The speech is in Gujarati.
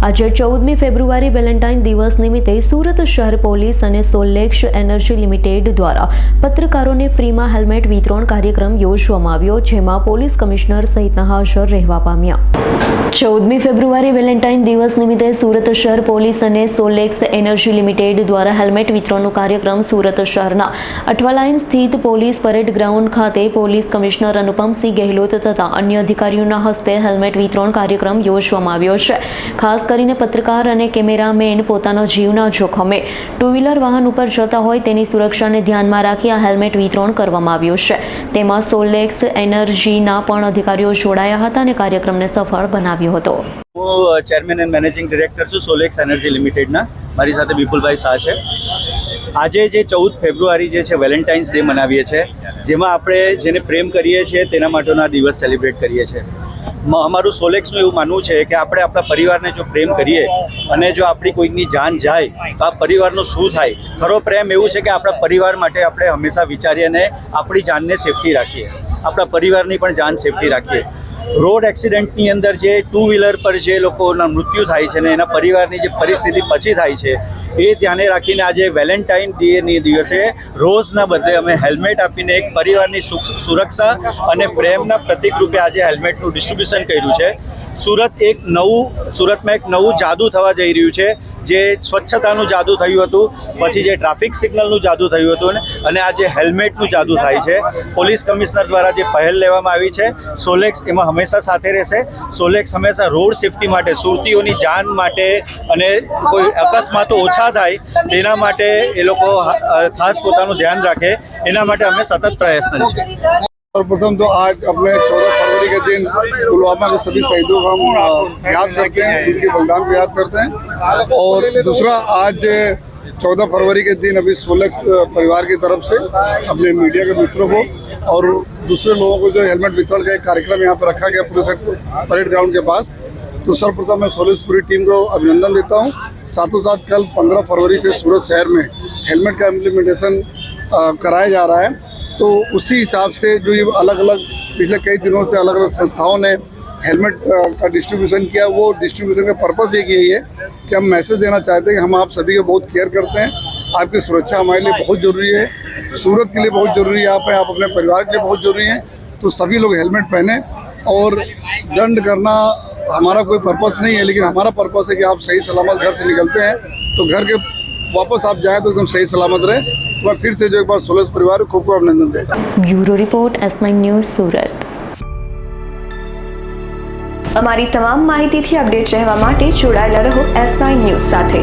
આજે 14મી ફેબ્રુઆરી વેલેન્ટાઇન દિવસ નિમિત્તે સુરત શહેર પોલીસ અને સોલેક્સ એનર્જી લિમિટેડ દ્વારા પત્રકારોને ફ્રીમાં હેલ્મેટ વિતરણ કાર્યક્રમ યોજવામાં આવ્યો, જેમાં પોલીસ કમિશનર સહિતના હાજર રહેવા પામ્યા। 14મી ફેબ્રુઆરી વેલેન્ટાઇન દિવસ નિમિત્તે સુરત શહેર પોલીસ અને સોલેક્સ એનર્જી લિમિટેડ દ્વારા હેલ્મેટ વિતરણનો કાર્યક્રમ સુરત શહેરના અઠવા લાઇન સ્થિત પોલીસ પરેડ ગ્રાઉન્ડ ખાતે પોલીસ કમિશનર અનુપમસિંહ ગેહલોત તથા અન્ય અધિકારીઓના હસ્તે હેલ્મેટ વિતરણ કાર્યક્રમ યોજવામાં આવ્યો છે। ખાસ કરીને પત્રકાર અને કેમેરામેન પોતાના જીવના જોખમે ટુ વ્હીલર વાહન ઉપર જતા હોય તેની સુરક્ષાને ધ્યાનમાં રાખી આ હેલ્મેટ વિતરણ કરવામાં આવ્યું છે। તેમાં સોલેક્સ એનર્જીના પણ અધિકારીઓ જોડાયા હતા અને કાર્યક્રમને સફળ બનાવ્યો હતો। હું ચેરમેન એન્ડ મેનેજિંગ ડિરેક્ટર છું સોલેક્સ એનર્જી લિમિટેડના। મારી સાથે વિપુલભાઈ શાહ છે। આજે જે 14 ફેબ્રુઆરી જે છે વેલેન્ટાઇન્સ ડે મનાવીએ છીએ, જેમાં આપણે જેને પ્રેમ કરીએ છીએ તેના માટેનો આ દિવસ સેલિબ્રેટ કરીએ છીએ। અમારું સોલેક્સનું એવું માનવું છે કે આપણે આપણા પરિવારને જો પ્રેમ કરીએ અને જો આપણી કોઈની જાન જાય તો આ પરિવારનું શું થાય। ખરો પ્રેમ એવું છે કે આપણા પરિવાર માટે આપણે હંમેશા વિચારીએ અને આપણી જાનને સેફટી રાખીએ, આપણા પરિવારની પણ જાન સેફટી રાખીએ। રોડ એક્સિડન્ટની અંદર જે ટુ વ્હીલર પર જે લોકોના મૃત્યુ થાય છે ને એના પરિવારની જે પરિસ્થિતિ પછી થાય છે એ ધ્યાને રાખીને આજે વેલેન્ટાઇન ડેની દિવસે રોઝના બદલે અમે હેલ્મેટ આપીને એક પરિવારની સુરક્ષા અને પ્રેમના પ્રતીક રૂપે આજે હેલ્મેટનું ડિસ્ટ્રીબ્યુશન કર્યું છે। સુરતમાં એક નવું જાદુ થવા જઈ રહ્યું છે, જે સ્વચ્છતાનું જાદુ થયું હતું, પછી જે ટ્રાફિક સિગ્નલનું જાદુ થયું હતું અને આજે હેલ્મેટનું જાદુ થાય છે। પોલીસ કમિશનર દ્વારા જે પહેલ લેવામાં આવી છે, સોલેક્સ એમાં હંમેશા સાથે રહેશે। સોલેક્સ હંમેશા રોડ સેફટી માટે, સુરતીઓની જાન માટે અને કોઈ અકસ્માતો ઓછા થાય તેના માટે એ લોકો ખાસ પોતાનું ધ્યાન રાખે, એના માટે અમે સતત પ્રયત્ન છીએ। सर्वप्रथम तो आज अपने 14 फरवरी के दिन पुलवामा के सभी शहीदों को हम याद करते हैं, उनके बलिदान को याद करते हैं। और दूसरा, आज 14 फरवरी के दिन अभी सोलेक्स परिवार की तरफ से अपने मीडिया के मित्रों को और दूसरे लोगों को जो हेलमेट वितरण का एक कार्यक्रम यहाँ पर रखा गया पूरे परेड ग्राउंड के पास, तो सर्वप्रथम मैं सोलेक्स पूरी टीम को अभिनंदन देता हूँ। साथों साथ कल 15 फरवरी से सूरत शहर में हेलमेट का इम्प्लीमेंटेशन कराया जा रहा है, तो उसी हिसाब से जो ये अलग अलग पिछले कई दिनों से अलग अलग संस्थाओं ने हेलमेट का डिस्ट्रीब्यूशन किया, वो डिस्ट्रीब्यूशन का पर्पस एक यही है कि हम मैसेज देना चाहते हैं कि हम आप सभी को बहुत केयर करते हैं। आपकी सुरक्षा हमारे लिए बहुत ज़रूरी है, सूरत के लिए बहुत ज़रूरी है, आप अपने परिवार के लिए बहुत ज़रूरी हैं। तो सभी लोग हेलमेट पहने, और दंड करना हमारा कोई पर्पस नहीं है, लेकिन हमारा पर्पस है कि आप सही सलामत घर से निकलते हैं तो घर के वापस आप जाएँ तो एकदम सही सलामत रहे। तो मैं फिर से जो एक बार सोलेक्स परिवार को खूब खूब अभिनंदन देता हूँ। Bureau report S9 news Surat. અમારી તમામ માહિતીથી અપડેટ રહેવા માટે જોડાયેલા રહો S9 ન્યૂઝ સાથે।